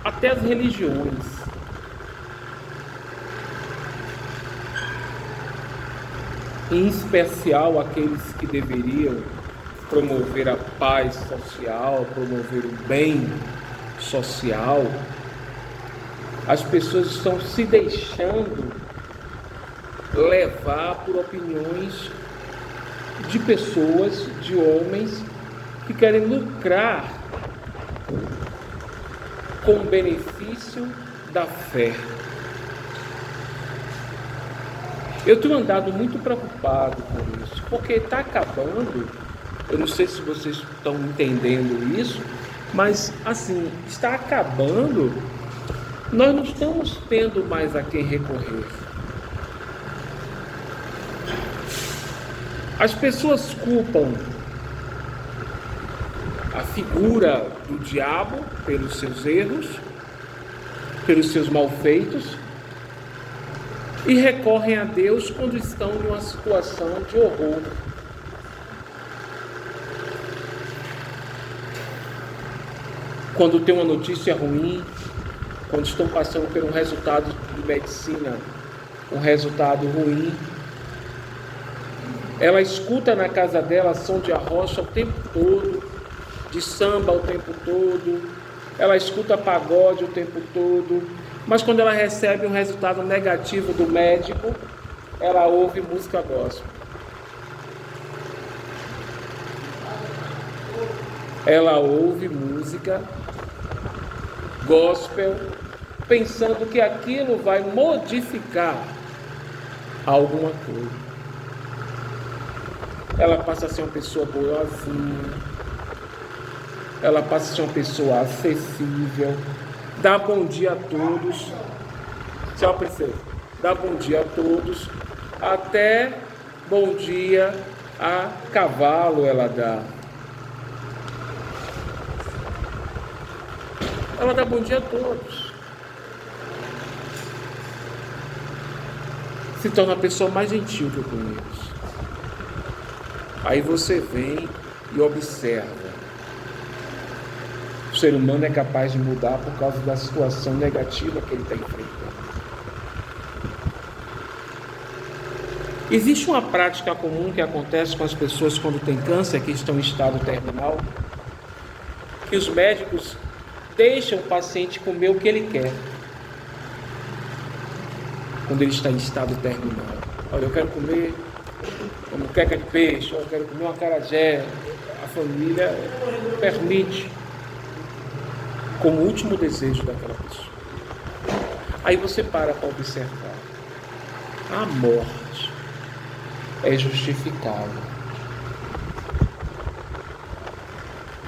até as religiões. Em especial aqueles que deveriam promover a paz social, promover o bem social, as pessoas estão se deixando levar por opiniões de pessoas, de homens que querem lucrar com o benefício da fé. Eu tenho andado muito preocupado com isso, porque está acabando, eu não sei se vocês estão entendendo isso, mas assim, está acabando, nós não estamos tendo mais a quem recorrer. As pessoas culpam a figura do diabo pelos seus erros, pelos seus malfeitos, e recorrem a Deus quando estão em uma situação de horror. Quando tem uma notícia ruim, quando estão passando por um resultado de medicina, um resultado ruim, ela escuta na casa dela som de arrocha o tempo todo, de samba o tempo todo, ela escuta pagode o tempo todo, mas quando ela recebe um resultado negativo do médico, ela ouve música gospel. Ela ouve música gospel, pensando que aquilo vai modificar alguma coisa. Ela passa a ser uma pessoa boazinha, ela passa a ser uma pessoa acessível, dá bom dia a todos. Tchau, princesa. Dá bom dia a todos, até bom dia a cavalo ela dá. Ela dá bom dia a todos. Se torna a pessoa mais gentil que eu conheço. Aí você vem e observa. O ser humano é capaz de mudar por causa da situação negativa que ele está enfrentando. Existe uma prática comum que acontece com as pessoas quando têm câncer, que estão em estado terminal, que os médicos deixam o paciente comer o que ele quer. Quando ele está em estado terminal. Olha, eu quero comer uma moqueca de peixe, eu quero comer uma acarajé. A família permite como último desejo daquela pessoa. Aí você para observar. A morte é justificável.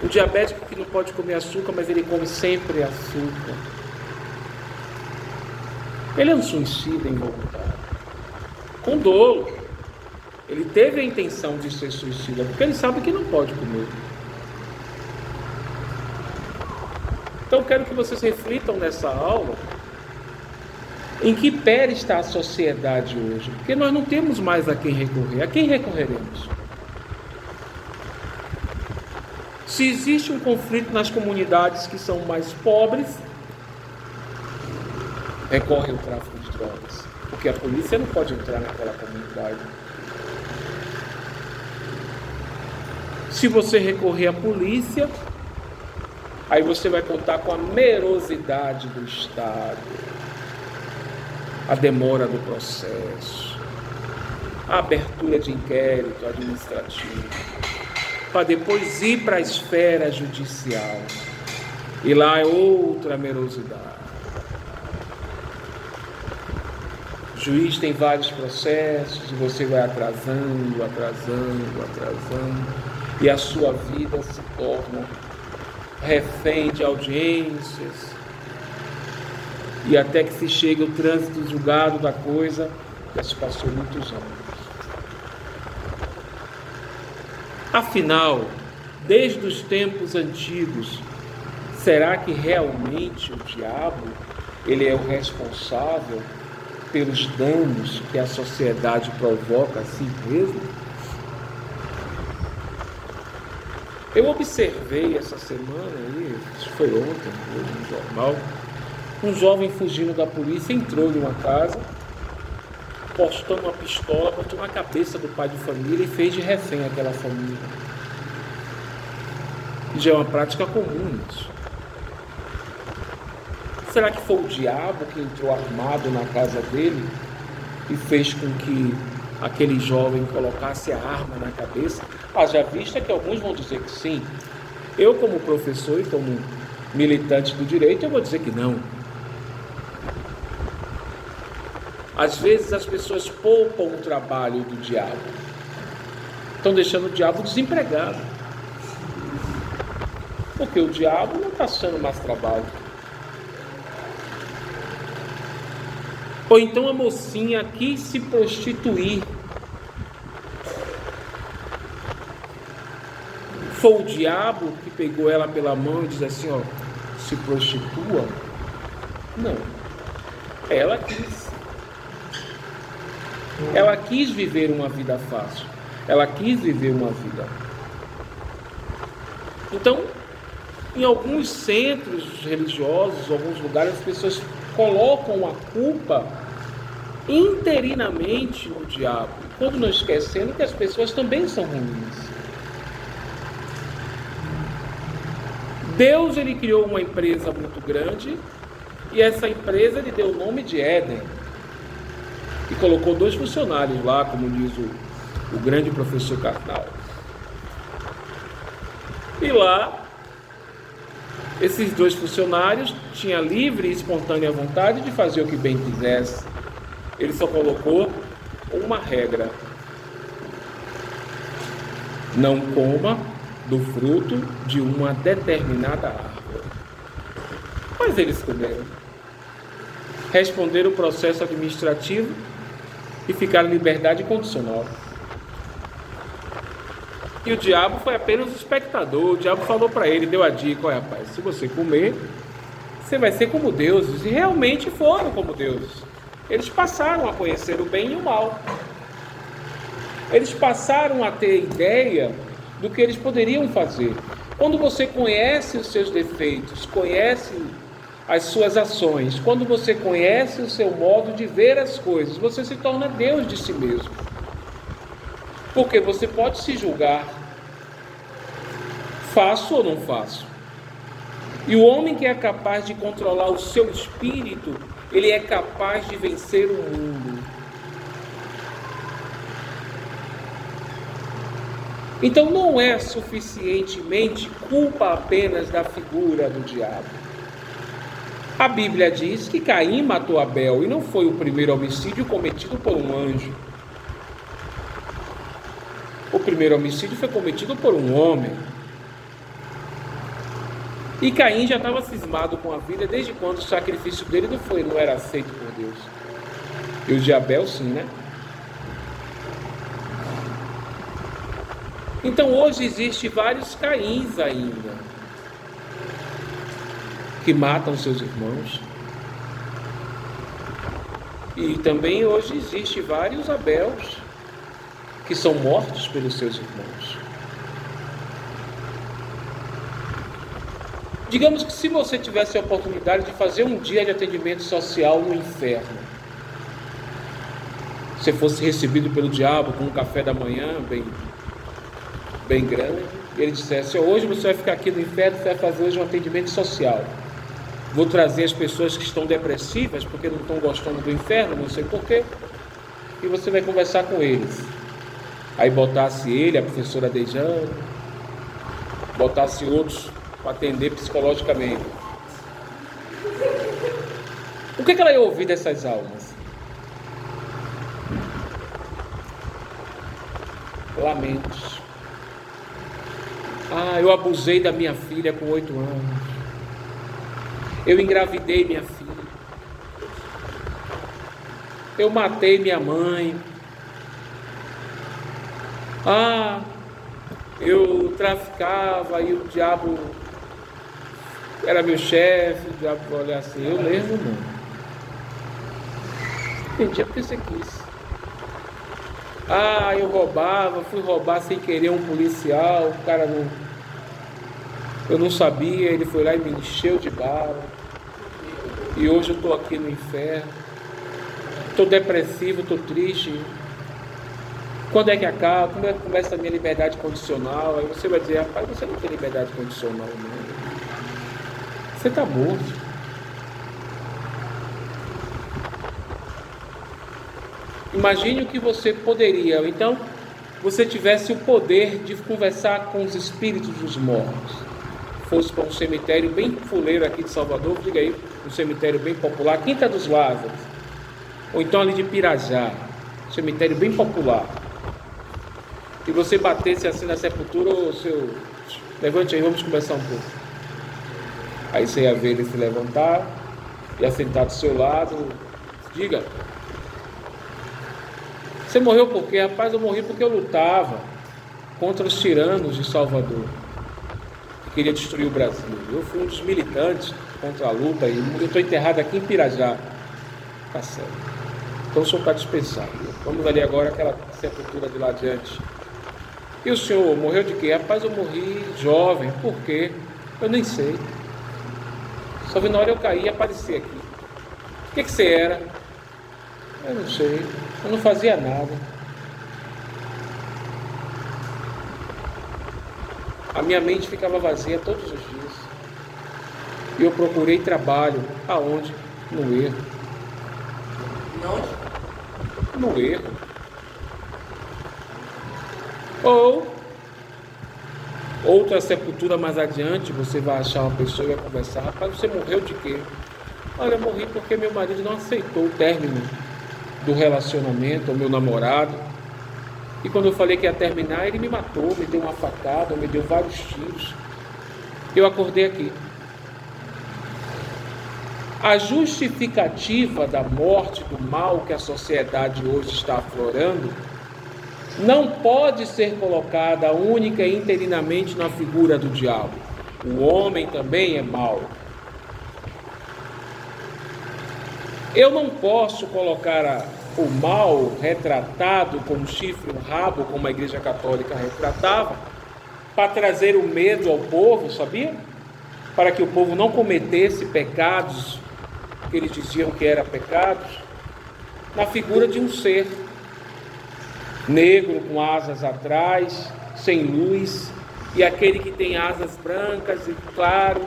O diabético que não pode comer açúcar, mas ele come sempre açúcar. Ele é um suicida involuntário. Com dolo. Ele teve a intenção de ser suicida, porque ele sabe que não pode comer. Então eu quero que vocês reflitam nessa aula em que pé está a sociedade hoje, porque nós não temos mais a quem recorrer. A quem recorreremos? Se existe um conflito nas comunidades que são mais pobres, recorre ao tráfico de drogas, porque a polícia não pode entrar naquela comunidade. Se você recorrer à polícia, aí você vai contar com a morosidade do Estado, a demora do processo, a abertura de inquérito administrativo, para depois ir para a esfera judicial. E lá é outra morosidade. O juiz tem vários processos e você vai atrasando, e a sua vida se torna refém de audiências, e até que se chegue o trânsito julgado da coisa, já se passou muitos anos. Afinal, desde os tempos antigos, será que realmente o diabo ele é o responsável pelos danos que a sociedade provoca a si mesmo? Eu observei essa semana, isso foi ontem, no jornal, um jovem fugindo da polícia entrou em uma casa, postou uma pistola, botou na cabeça do pai de família e fez de refém aquela família. Já é uma prática comum isso. Será que foi o diabo que entrou armado na casa dele e fez com que aquele jovem colocasse a arma na cabeça? Já vista que alguns vão dizer que sim. Eu, como professor e como militante do direito, eu vou dizer que não. Às vezes as pessoas poupam o trabalho do diabo. Estão deixando o diabo desempregado. Porque o diabo não está achando mais trabalho. Ou então a mocinha quis se prostituir. Foi o diabo que pegou ela pela mão e disse assim, se prostitua? Não. Ela quis. Ela quis viver uma vida fácil. Ela quis viver uma vida. Então, em alguns centros religiosos, em alguns lugares, as pessoas colocam a culpa interinamente no diabo, quando não esquecendo que as pessoas também são ruins. Deus, ele criou uma empresa muito grande e essa empresa lhe deu o nome de Éden e colocou 2 funcionários lá, como diz o grande professor Karnal. E lá, esses 2 funcionários tinham livre e espontânea vontade de fazer o que bem quisesse. Ele só colocou uma regra: não coma do fruto de uma determinada árvore. Mas eles comeram. Responderam o processo administrativo e ficaram em liberdade condicional. E o diabo foi apenas o espectador. O diabo falou para ele, deu a dica: olha, rapaz, se você comer, você vai ser como deuses. E realmente foram como deuses. Eles passaram a conhecer o bem e o mal. Eles passaram a ter ideia do que eles poderiam fazer. Quando você conhece os seus defeitos, conhece as suas ações, quando você conhece o seu modo de ver as coisas, você se torna Deus de si mesmo. Porque você pode se julgar: faço ou não faço? E o homem que é capaz de controlar o seu espírito, ele é capaz de vencer o mundo. Então não é suficientemente culpa apenas da figura do diabo. A Bíblia diz que Caim matou Abel e não foi o primeiro homicídio cometido por um anjo. O primeiro homicídio foi cometido por um homem. E Caim já estava cismado com a vida desde quando o sacrifício dele não era aceito por Deus. E o de Abel sim, né? Então hoje existem vários Caíns ainda, que matam seus irmãos. E também hoje existem vários Abéus, que são mortos pelos seus irmãos. Digamos que se você tivesse a oportunidade de fazer um dia de atendimento social no inferno, você fosse recebido pelo diabo com um café da manhã bem grande, e ele dissesse: hoje você vai ficar aqui no inferno, você vai fazer hoje um atendimento social. Vou trazer as pessoas que estão depressivas, porque não estão gostando do inferno, não sei porquê, e você vai conversar com eles. Aí botasse ele, a professora Dejane, botasse outros para atender psicologicamente. O que ela ia ouvir dessas almas? Lamentos. Eu abusei da minha filha com 8 anos. Eu engravidei minha filha. Eu matei minha mãe. Eu traficava e o diabo era meu chefe. O diabo vai olhar assim: eu mesmo não. Entendi porque você quis. Eu roubava, fui roubar sem querer um policial, o cara não Eu não sabia, ele foi lá e me encheu de bala. E hoje eu estou aqui no inferno. Estou depressivo, estou triste. Quando é que acaba? Quando é que começa a minha liberdade condicional? Aí você vai dizer, rapaz, você não tem liberdade condicional, não. Você está morto. Imagine o que você poderia, então, você tivesse o poder de conversar com os espíritos dos mortos. Fosse para um cemitério bem fuleiro aqui de Salvador, diga aí, um cemitério bem popular, Quinta dos Lázaros, ou então ali de Pirajá, um cemitério bem popular. E você batesse assim na sepultura, o seu... Levante aí, vamos conversar um pouco. Aí você ia ver ele se levantar, ia sentar do seu lado, diga... Você morreu por quê? Rapaz, eu morri porque eu lutava contra os tiranos de Salvador, que queria destruir o Brasil. Eu fui um dos militantes contra a luta e eu estou enterrado aqui em Pirajá. Tá certo. Então o senhor está dispensado. Vamos ali agora aquela sepultura de lá adiante. E o senhor morreu de quê? Rapaz, eu morri jovem. Por quê? Eu nem sei. Só vi na hora eu cair e aparecer aqui. O que você era? Eu não sei. Eu não fazia nada. A minha mente ficava vazia todos os dias. E eu procurei trabalho. Aonde? No erro. No erro. Ou outra sepultura mais adiante, você vai achar uma pessoa e vai conversar. Rapaz, você morreu de quê? Olha, eu morri porque meu marido não aceitou o término do relacionamento, o meu namorado. E quando eu falei que ia terminar, ele me matou, me deu uma facada, me deu vários tiros. Eu acordei aqui. A justificativa da morte, do mal que a sociedade hoje está aflorando, não pode ser colocada única e interinamente na figura do diabo. O homem também é mau. Eu não posso colocar o mal retratado como chifre, um rabo, como a Igreja Católica retratava, para trazer o medo ao povo, sabia? Para que o povo não cometesse pecados que eles diziam que eram pecados, na figura de um ser negro com asas atrás, sem luz, e aquele que tem asas brancas e claro,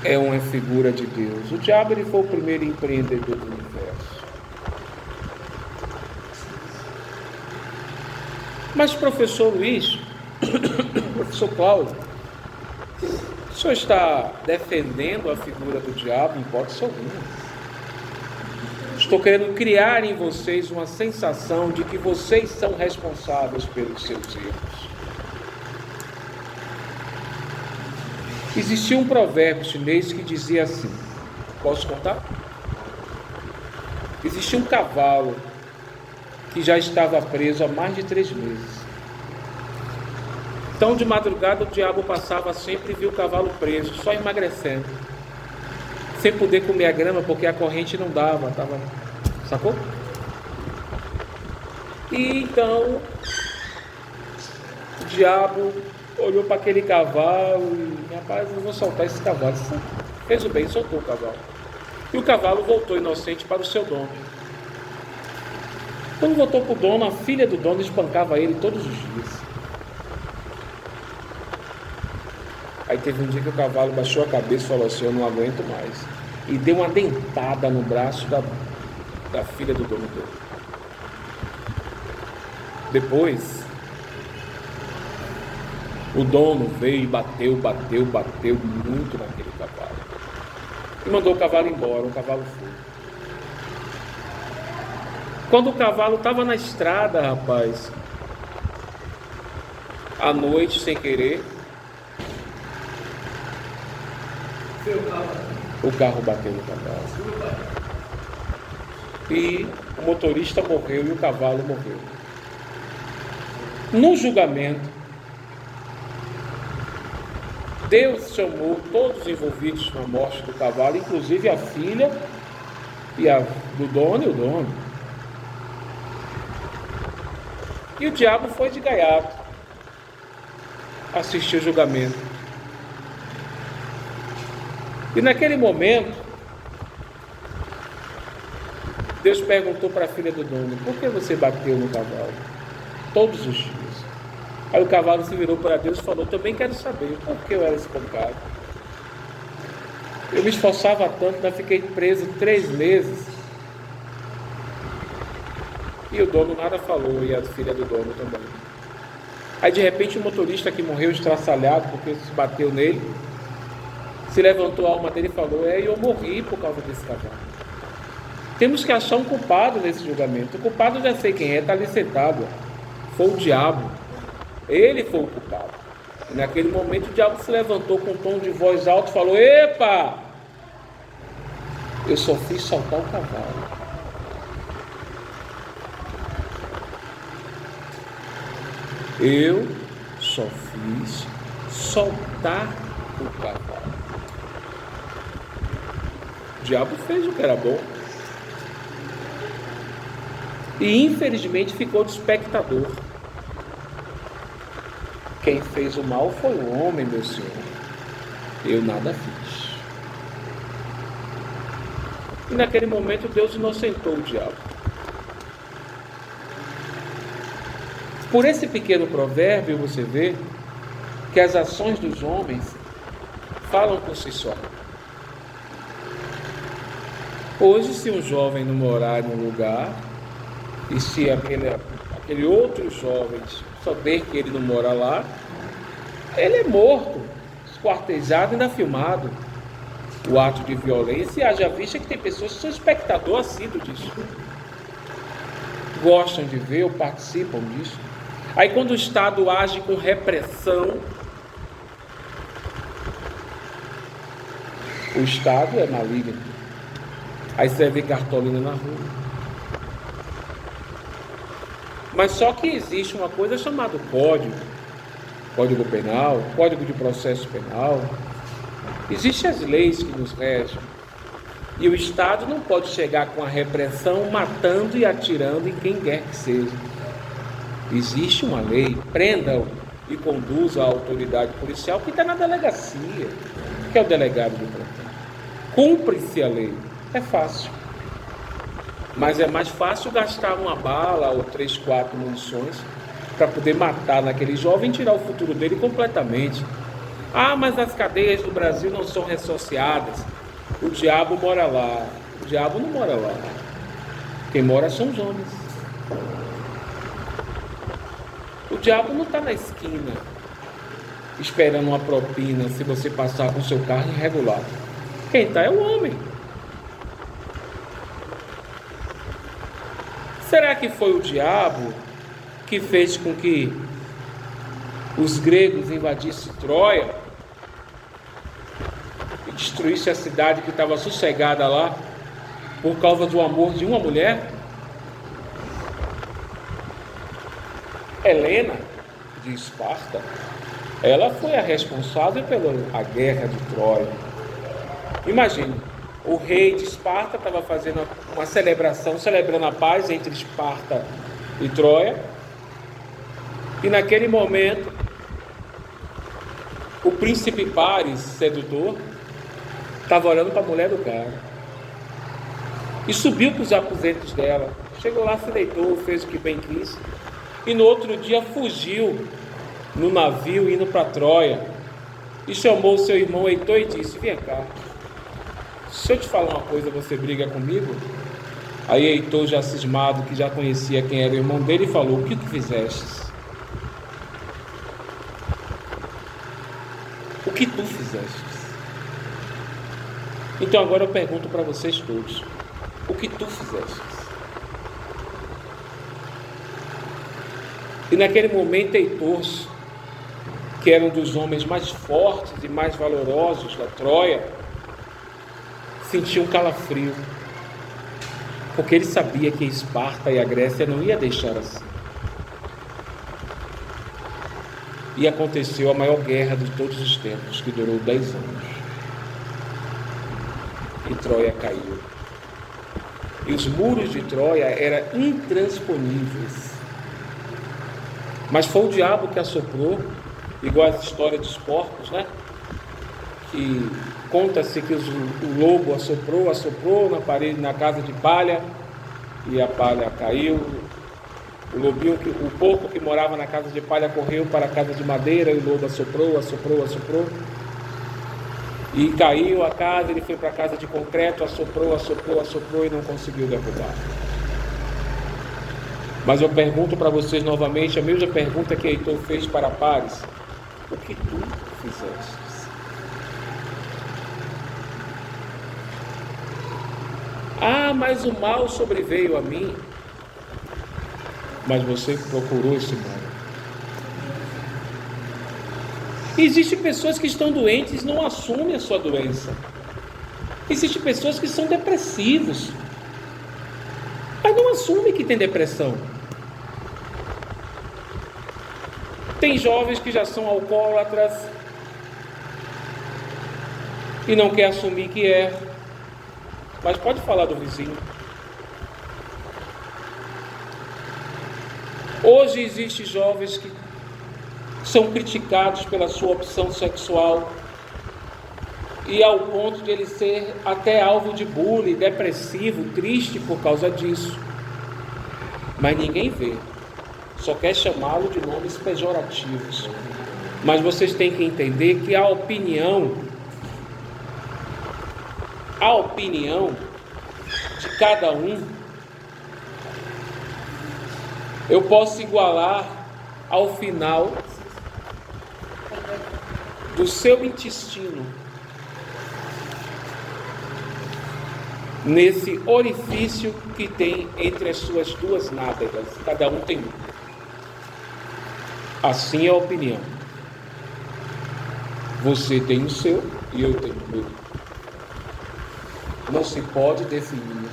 é uma figura de Deus. O diabo ele foi o primeiro empreendedor do universo. Mas professor Luiz, professor Cláudio, o senhor está defendendo a figura do diabo em hipótese alguma. Estou querendo criar em vocês uma sensação de que vocês são responsáveis pelos seus erros. Existia um provérbio chinês que dizia assim, posso contar? Existia um cavalo que já estava preso há mais de 3 meses. Então de madrugada o diabo passava sempre e via o cavalo preso, só emagrecendo, sem poder comer a grama porque a corrente não dava, sacou? E então o diabo olhou para aquele cavalo e, rapaz, eu vou soltar esse cavalo. Fez o bem, soltou o cavalo. E o cavalo voltou inocente para o seu dono. Quando voltou para o dono, a filha do dono espancava ele todos os dias. Aí teve um dia que o cavalo baixou a cabeça e falou assim, eu não aguento mais. E deu uma dentada no braço da filha do dono dele. Depois, o dono veio e bateu muito naquele cavalo. E mandou o cavalo embora, o cavalo foi. Quando o cavalo estava na estrada, rapaz, à noite, sem querer, o carro bateu no cavalo. E o motorista morreu e o cavalo morreu. No julgamento, Deus chamou todos os envolvidos na morte do cavalo, inclusive a filha do dono e o dono. E o diabo foi de gaiato. assistir o julgamento. E naquele momento, Deus perguntou para a filha do dono: por que você bateu no cavalo? Todos os dias. Aí o cavalo se virou para Deus e falou: também quero saber por que eu era espancado. Eu me esforçava tanto, ainda fiquei preso 3 meses. E o dono nada falou, e a filha do dono também. Aí de repente o motorista que morreu estraçalhado porque se bateu nele, se levantou a alma dele e falou: eu morri por causa desse cavalo. Temos que achar um culpado nesse julgamento. O culpado já sei quem é, está ali sentado. Foi o diabo. Ele foi o culpado. E naquele momento o diabo se levantou com um tom de voz alto e falou: epa! Eu só fiz saltar o cavalo. Eu só fiz soltar o cavalo. O diabo fez o que era bom. E infelizmente ficou de espectador. Quem fez o mal foi o homem, meu Senhor. Eu nada fiz. E naquele momento Deus inocentou o diabo. Por esse pequeno provérbio você vê que as ações dos homens falam por si só. Hoje, se um jovem não morar em um lugar, e se aquele outro jovem saber que ele não mora lá, ele é morto, esquartejado e ainda filmado. O ato de violência, e haja vista que tem pessoas que são espectador assíduo disso. Gostam de ver ou participam disso. Aí quando o Estado age com repressão, o Estado é maligno. Aí você vê cartolina na rua. Mas só que existe uma coisa chamada Código Penal, Código de Processo Penal. Existem as leis que nos regem. E o Estado não pode chegar com a repressão matando e atirando em quem quer que seja. Existe uma lei, prenda-o e conduza a autoridade policial que está na delegacia, que é o delegado de plantão. Cumpre-se a lei. É fácil. Mas é mais fácil gastar uma bala ou 3, 4 munições para poder matar naquele jovem e tirar o futuro dele completamente. Ah, mas as cadeias do Brasil não são ressociadas. O diabo mora lá. O diabo não mora lá. Quem mora são os homens. O diabo não está na esquina esperando uma propina se você passar com o seu carro irregular. Quem está é o homem. Será que foi o diabo que fez com que os gregos invadissem Troia e destruíssem a cidade que estava sossegada lá por causa do amor de uma mulher? Helena de Esparta, ela foi a responsável pela guerra de Troia. Imagine, o rei de Esparta estava fazendo uma celebração, celebrando a paz entre Esparta e Troia, e naquele momento o príncipe Paris, sedutor, estava olhando para a mulher do cara e subiu para os aposentos dela. Chegou lá, se deitou, fez o que bem quis, e no outro dia fugiu no navio indo para Troia e chamou o seu irmão Heitor e disse: vem cá, se eu te falar uma coisa, você briga comigo? Aí Heitor, já cismado, que já conhecia quem era o irmão dele, falou: o que fizestes? O que tu fizestes? Então agora eu pergunto para vocês todos: o que tu fizestes? E naquele momento Heitor, que era um dos homens mais fortes e mais valorosos da Troia, sentiu um calafrio, porque ele sabia que Esparta e a Grécia não ia deixar assim. E aconteceu a maior guerra de todos os tempos, que durou 10 anos. E Troia caiu. E os muros de Troia eram intransponíveis. Mas foi o diabo que assoprou igual as histórias dos porcos, né? Que conta-se que o lobo assoprou na parede, na casa de palha, e a palha caiu. O porco que morava na casa de palha correu para a casa de madeira, e o lobo assoprou, e caiu a casa. Ele foi para a casa de concreto, assoprou e não conseguiu derrubar. Mas eu pergunto para vocês novamente a mesma pergunta que Heitor fez para Pares: o que tu fizeste? Ah, mas o mal sobreveio a mim. Mas você procurou esse mal. Existem pessoas que estão doentes e não assumem a sua doença. Existem pessoas que são depressivos, mas não assumem que tem depressão. Tem jovens que já são alcoólatras e não quer assumir que é, mas pode falar do vizinho. Hoje existem jovens que são criticados pela sua opção sexual e ao ponto de ele ser até alvo de bullying, depressivo, triste por causa disso. Mas ninguém vê, só quer chamá-lo de nomes pejorativos. Mas vocês têm que entender que a opinião de cada um, eu posso igualar ao final do seu intestino, nesse orifício que tem entre as suas duas nádegas. Cada um tem um. Assim é a opinião. Você tem o seu e eu tenho o meu. Não se pode definir.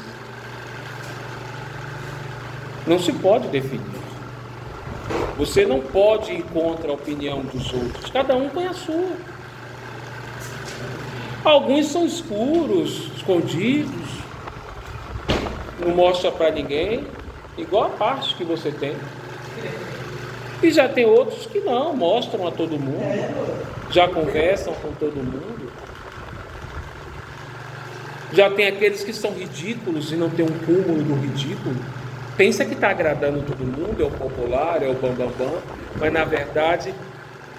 Não se pode definir. Você não pode ir contra a opinião dos outros. Cada um tem a sua. Alguns são escuros, escondidos, não mostra para ninguém, igual a parte que você tem. E já tem outros que não, mostram a todo mundo, já conversam com todo mundo. Já tem aqueles que são ridículos e não tem um cúmulo do ridículo. Pensa que está agradando todo mundo, é o popular, é o bambambam, mas na verdade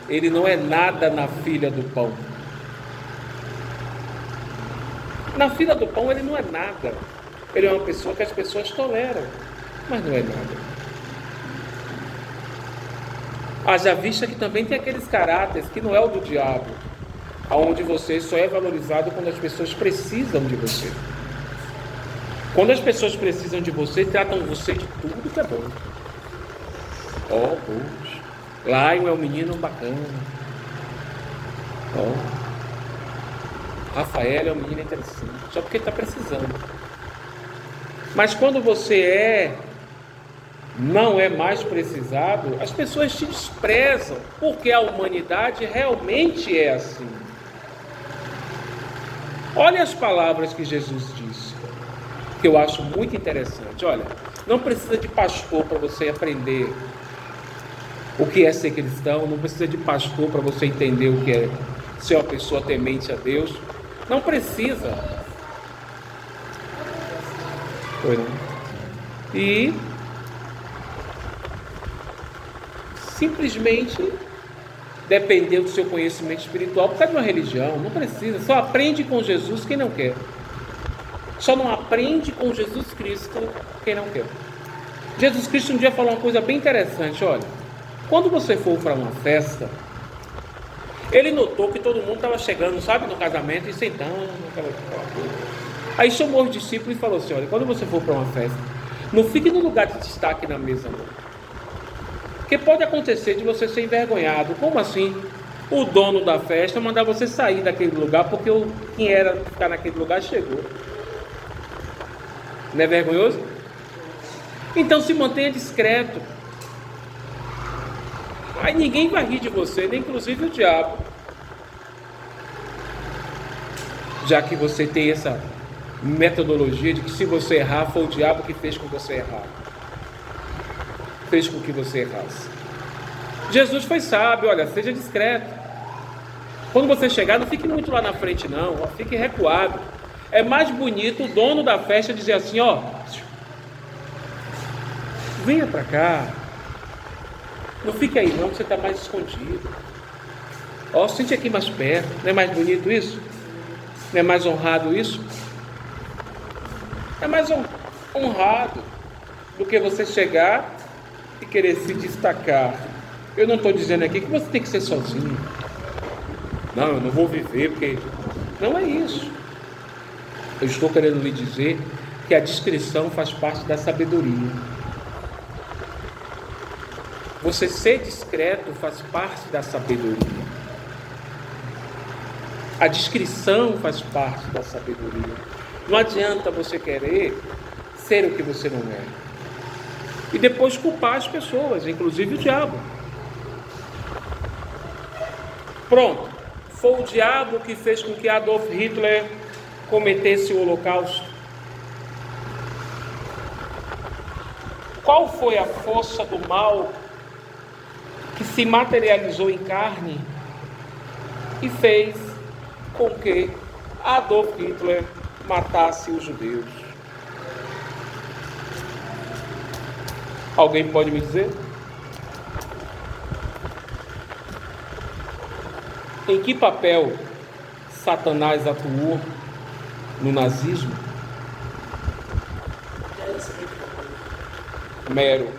ele não é nada na fila do pão. Na fila do pão ele não é nada. Ele é uma pessoa que as pessoas toleram, mas não é nada. Haja vista que também tem aqueles caráteres que não é o do diabo, aonde você só é valorizado quando as pessoas precisam de você. Quando as pessoas precisam de você, tratam você de tudo que é bom. Poxa, Lion é um menino bacana. Rafael é um menino interessante, só porque está precisando. Mas quando você não é mais precisado, as pessoas te desprezam, porque a humanidade realmente é assim. Olha as palavras que Jesus disse, que eu acho muito interessante. Olha, não precisa de pastor para você aprender o que é ser cristão, não precisa de pastor para você entender o que é ser uma pessoa temente a Deus. Não precisa. Foi, não? E simplesmente depender do seu conhecimento espiritual por causa de uma religião. Não precisa. Só aprende com Jesus quem não quer. Só não aprende com Jesus Cristo quem não quer. Jesus Cristo um dia falou uma coisa bem interessante. Olha, quando você for para uma festa, ele notou que todo mundo estava chegando, sabe, no casamento e sentando, aquela coisa. Aí chamou os discípulos e falou assim: olha, quando você for para uma festa, não fique no lugar de destaque na mesa, não. Porque pode acontecer de você ser envergonhado. Como assim? O dono da festa mandar você sair daquele lugar porque quem era ficar naquele lugar chegou. Não é vergonhoso? Então se mantenha discreto. Aí ninguém vai rir de você, nem inclusive o diabo. Já que você tem essa metodologia de que se você errar, foi o diabo que fez com você errar. Fez com que você errasse. Jesus foi sábio, olha, seja discreto. Quando você chegar, não fique muito lá na frente não, ó, fique recuado. É mais bonito o dono da festa dizer assim, ó, venha para cá. Não fique aí não, que você está mais escondido. Ó, sente aqui mais perto. Não é mais bonito isso? Não é mais honrado isso? É mais honrado do que você chegar e querer se destacar. Eu não estou dizendo aqui que você tem que ser sozinho. Não, eu não vou viver porque... Não é isso. Eu estou querendo lhe dizer que a discrição faz parte da sabedoria. Você ser discreto faz parte da sabedoria. A discrição faz parte da sabedoria. Não adianta você querer ser o que você não é. E depois culpar as pessoas, inclusive o diabo. Pronto. Foi o diabo que fez com que Adolf Hitler cometesse o Holocausto. Qual foi a força do mal que se materializou em carne e fez com que Adolf Hitler matasse os judeus? Alguém pode me dizer? Em que papel Satanás atuou no nazismo? Mero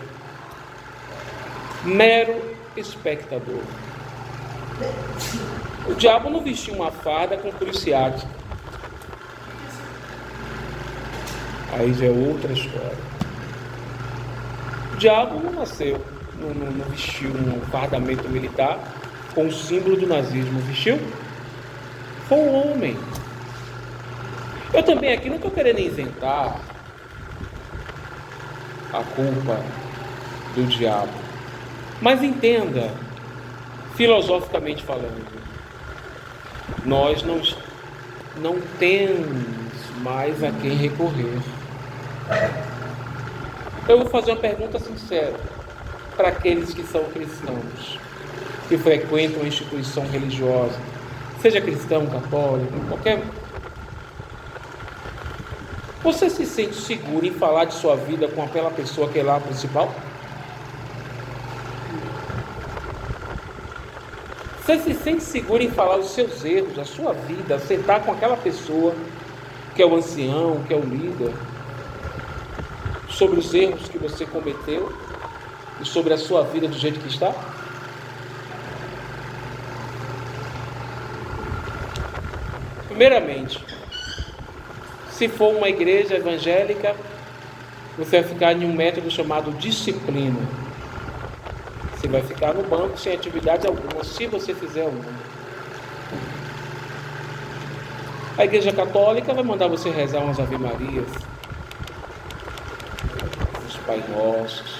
espectador. O diabo não vestiu uma farda com cruciate. Aí já é outra história. O diabo não nasceu, não vestiu um fardamento militar com o símbolo do nazismo. Vestiu? Foi um homem. Eu também aqui não estou querendo isentar a culpa do diabo. Mas entenda, filosoficamente falando, nós não temos mais a quem recorrer. Eu vou fazer uma pergunta sincera para aqueles que são cristãos, que frequentam uma instituição religiosa, seja cristão, católico, qualquer... Você se sente seguro em falar de sua vida com aquela pessoa que é lá a principal? Você se sente seguro em falar os seus erros, a sua vida, sentar com aquela pessoa que é o ancião, que é o líder, sobre os erros que você cometeu e sobre a sua vida do jeito que está? Primeiramente, se for uma igreja evangélica, você vai ficar em um método chamado disciplina. Você vai ficar no banco sem atividade alguma, se você fizer alguma. A igreja católica vai mandar você rezar umas Ave Marias, os Pai Nossos.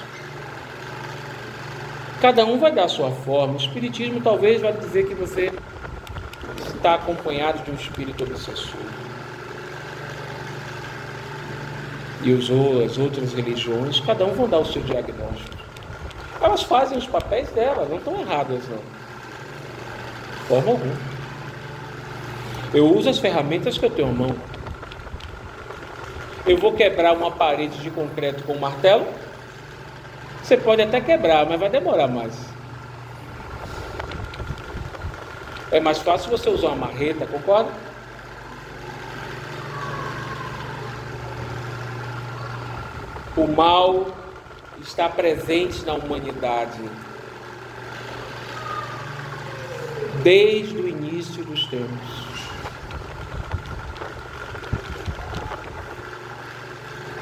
Cada um vai dar a sua forma. O espiritismo talvez vai dizer que você está acompanhado de um espírito obsessor. E as outras religiões, cada um vão dar o seu diagnóstico. Elas fazem os papéis delas, não estão erradas não. De forma alguma. Eu uso as ferramentas que eu tenho à mão. Eu vou quebrar uma parede de concreto com um martelo? Você pode até quebrar, mas vai demorar mais. É mais fácil você usar uma marreta, concorda? O mal está presente na humanidade desde o início dos tempos.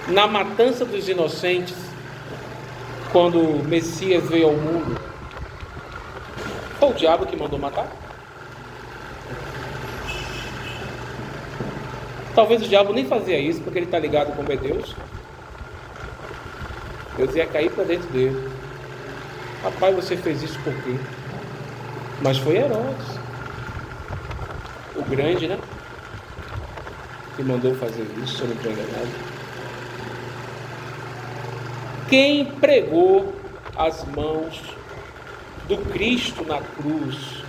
Na matança dos inocentes, quando o Messias veio ao mundo, foi o diabo que mandou matar? Talvez o diabo nem fazia isso porque ele está ligado com o Deus. Deus ia cair para dentro dele. Rapaz, você fez isso por quê? Mas foi Herodes, o grande, né? Que mandou fazer isso, se eu não estou enganado. Quem pregou as mãos do Cristo na cruz,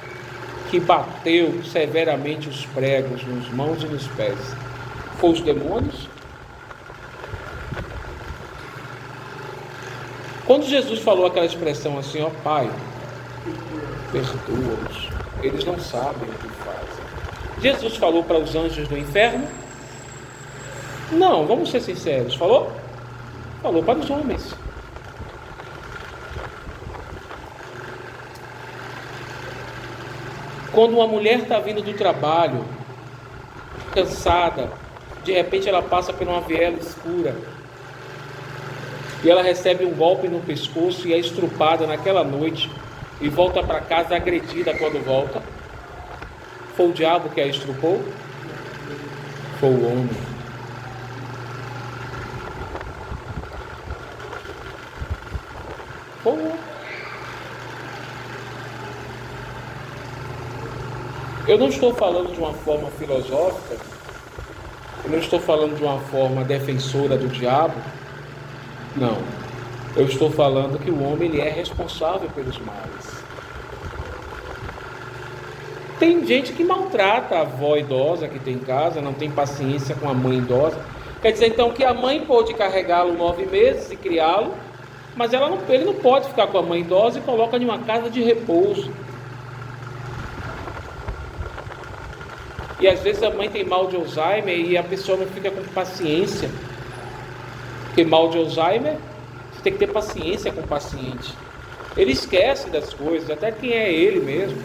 que bateu severamente os pregos nas mãos e nos pés, foi os demônios? Quando Jesus falou aquela expressão assim, ó Pai, perdoa-os, eles não sabem o que fazem. Jesus falou para os anjos do inferno? Não, vamos ser sinceros, falou? Falou para os homens. Quando uma mulher está vindo do trabalho, cansada, de repente ela passa por uma viela escura, e ela recebe um golpe no pescoço e é estrupada naquela noite, e volta para casa agredida quando volta, foi o diabo que a estrupou? Foi o homem. Foi o homem. Eu não estou falando de uma forma filosófica, eu não estou falando de uma forma defensora do diabo, não. Eu estou falando que o homem ele é responsável pelos males. Tem gente que maltrata a avó idosa que tem em casa, não tem paciência com a mãe idosa. Quer dizer então que a mãe pôde carregá-lo 9 meses e criá-lo, mas ele não pode ficar com a mãe idosa e coloca em uma casa de repouso. E às vezes a mãe tem mal de Alzheimer e a pessoa não fica com paciência. Porque mal de Alzheimer, você tem que ter paciência com o paciente. Ele esquece das coisas, até quem é ele mesmo.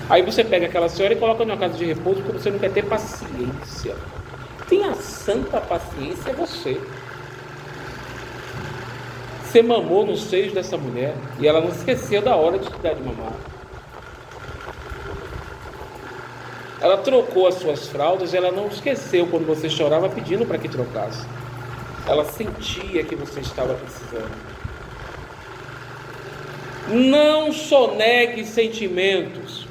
Aí você pega aquela senhora e coloca numa casa de repouso porque você não quer ter paciência. Tenha santa paciência, é você. Você mamou nos seios dessa mulher e ela não esqueceu da hora de te dar de mamar. Ela trocou as suas fraldas e ela não esqueceu quando você chorava pedindo para que trocasse. Ela sentia que você estava precisando. Não sonegue sentimentos.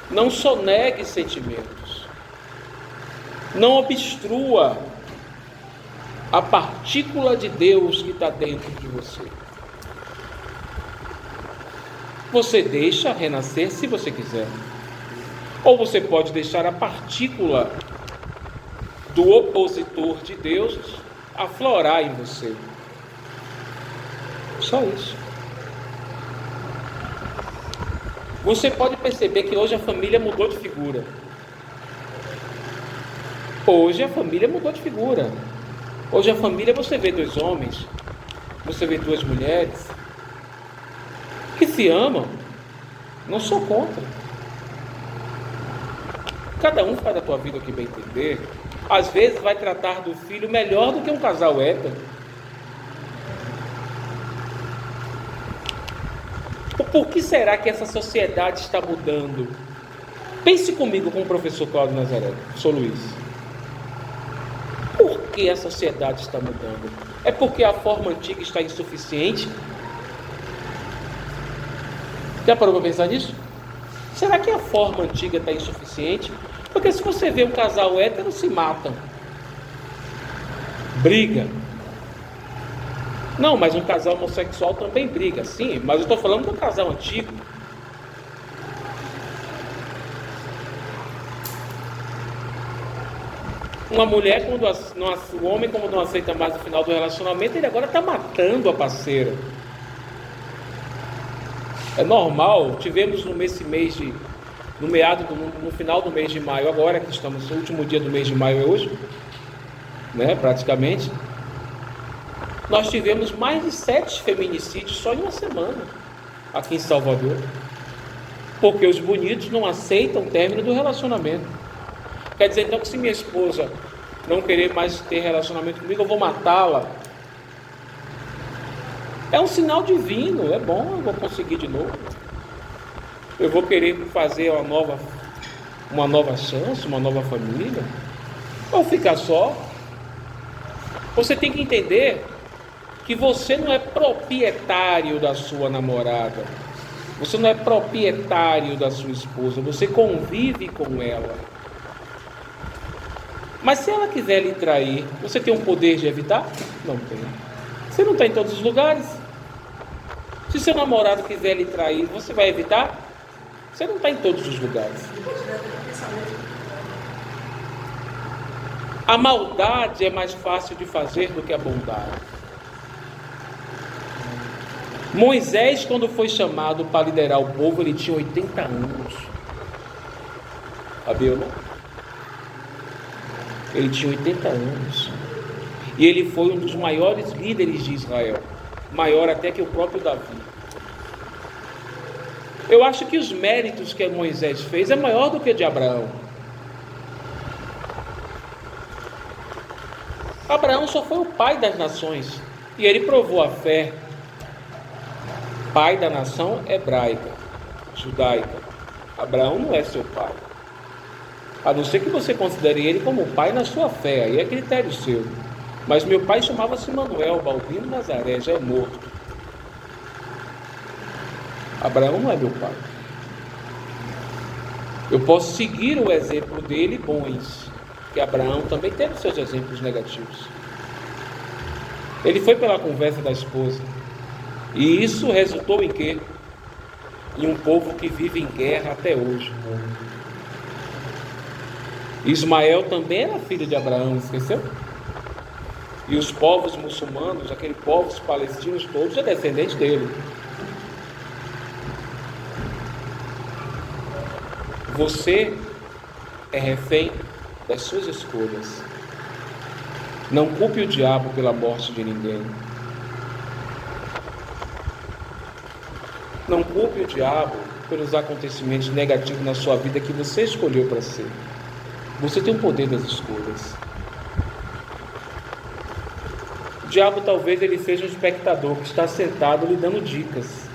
Não sonegue sentimentos. Não obstrua a partícula de Deus que está dentro de você. Você deixa renascer se você quiser. Ou você pode deixar a partícula do opositor de Deus aflorar em você. Só isso. Você pode perceber que hoje a família mudou de figura. Hoje a família mudou de figura. Hoje a família você vê 2 homens, você vê 2 mulheres que se amam. Não sou contra. Cada um faz da tua vida o que bem entender. Às vezes vai tratar do filho melhor do que um casal hétero. Por que será que essa sociedade está mudando? Pense comigo com o professor Cláudio Nazaré, sou Luiz. Por que a sociedade está mudando? É porque a forma antiga está insuficiente? Já parou para pensar nisso? Será que a forma antiga está insuficiente? Porque se você vê um casal hétero, se matam. Briga. Não, mas um casal homossexual também briga, sim, mas eu estou falando do casal antigo. Uma mulher, o homem, como não aceita mais o final do relacionamento, ele agora está matando a parceira. É normal, tivemos no final do mês de maio, agora que estamos no último dia do mês de maio, é hoje, né, praticamente, nós tivemos mais de 7 feminicídios só em uma semana, aqui em Salvador, porque os bonitos não aceitam o término do relacionamento. Quer dizer então que se minha esposa não querer mais ter relacionamento comigo, eu vou matá-la. É um sinal divino, é bom, eu vou conseguir de novo. Eu vou querer fazer uma nova chance, uma nova família. Ou ficar só. Você tem que entender que você não é proprietário da sua namorada. Você não é proprietário da sua esposa. Você convive com ela. Mas se ela quiser lhe trair, você tem um poder de evitar? Não tem. Você não está em todos os lugares. Se seu namorado quiser lhe trair, você vai evitar? Você não está em todos os lugares. A maldade é mais fácil de fazer do que a bondade. Moisés, quando foi chamado para liderar o povo, ele tinha 80 anos. Sabia, não? Ele tinha 80 anos. E ele foi um dos maiores líderes de Israel. Maior até que o próprio Davi. Eu acho que os méritos que Moisés fez é maior do que o de Abraão. Abraão só foi o pai das nações. E ele provou a fé. Pai da nação hebraica, judaica. Abraão não é seu pai. A não ser que você considere ele como pai na sua fé. Aí é critério seu. Mas meu pai chamava-se Manuel Balbino Nazaré, já é morto. Abraão não é meu pai. Eu posso seguir o exemplo dele bons, que Abraão também teve seus exemplos negativos. Ele foi pela conversa da esposa. E isso resultou em quê? Em um povo que vive em guerra até hoje. Ismael também era filho de Abraão, esqueceu? E os povos muçulmanos, aqueles povos palestinos todos, é descendente dele. Você é refém das suas escolhas. Não culpe o diabo pela morte de ninguém. Não culpe o diabo pelos acontecimentos negativos na sua vida que você escolheu para ser. Você tem o poder das escolhas. O diabo talvez ele seja um espectador que está sentado lhe dando dicas.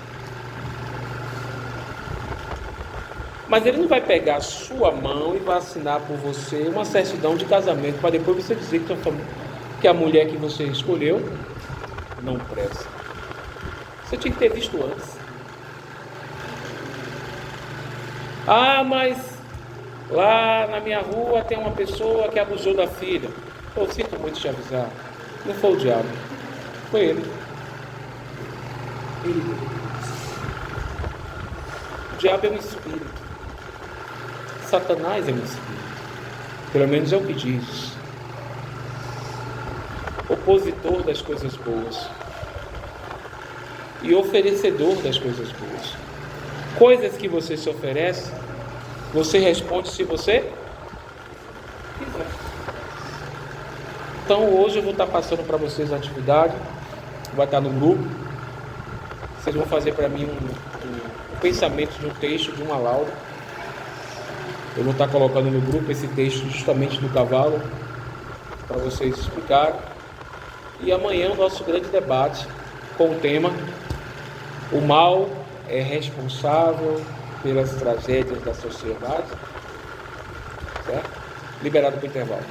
Mas ele não vai pegar a sua mão e vai assinar por você uma certidão de casamento para depois você dizer que a mulher que você escolheu não presta. Você tinha que ter visto antes. Ah, mas lá na minha rua tem uma pessoa que abusou da filha. Eu sinto muito te avisar. Não foi o diabo, foi ele. O diabo é um espírito. Satanás é um espírito. Pelo menos é o que diz. Opositor das coisas boas. E oferecedor das coisas boas. Coisas que você se oferece, você responde se você quiser. Então hoje eu vou estar passando para vocês a atividade, vai estar no grupo. Vocês vão fazer para mim um pensamento de um texto, de uma lauda. Eu vou estar colocando no grupo esse texto justamente do cavalo, para vocês explicarem. E amanhã o nosso grande debate com o tema: o mal é responsável pelas tragédias da sociedade. Certo? Liberado para o intervalo.